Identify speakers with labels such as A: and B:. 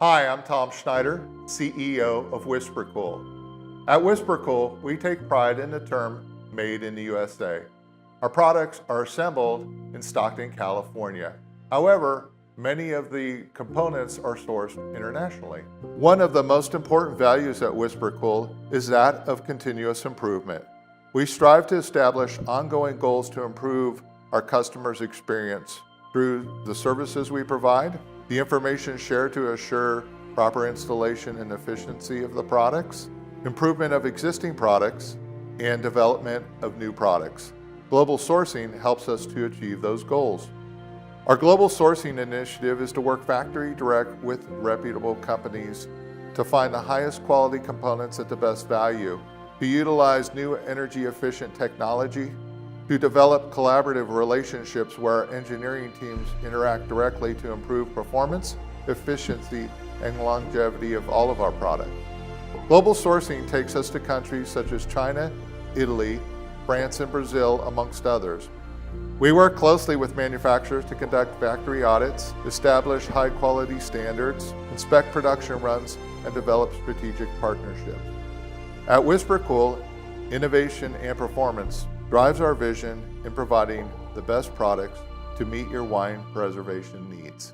A: Hi, I'm Tom Schneider, CEO of WhisperKOOL. At WhisperKOOL, we take pride in the term made in the USA. Our products are assembled in Stockton, California. However, many of the components are sourced internationally. One of the most important values at WhisperKOOL is that of continuous improvement. We strive to establish ongoing goals to improve our customers' experience through the services we provide, the information shared to assure proper installation and efficiency of the products, improvement of existing products, and development of new products. Global sourcing helps us to achieve those goals. Our global sourcing initiative is to work factory direct with reputable companies to find the highest quality components at the best value, to utilize new energy efficient technology, to develop collaborative relationships where our engineering teams interact directly to improve performance, efficiency, and longevity of all of our products. Global sourcing takes us to countries such as China, Italy, France, and Brazil, amongst others. We work closely with manufacturers to conduct factory audits, establish high-quality standards, inspect production runs, and develop strategic partnerships. At WhisperKOOL, innovation and performance drives our vision in providing the best products to meet your wine preservation needs.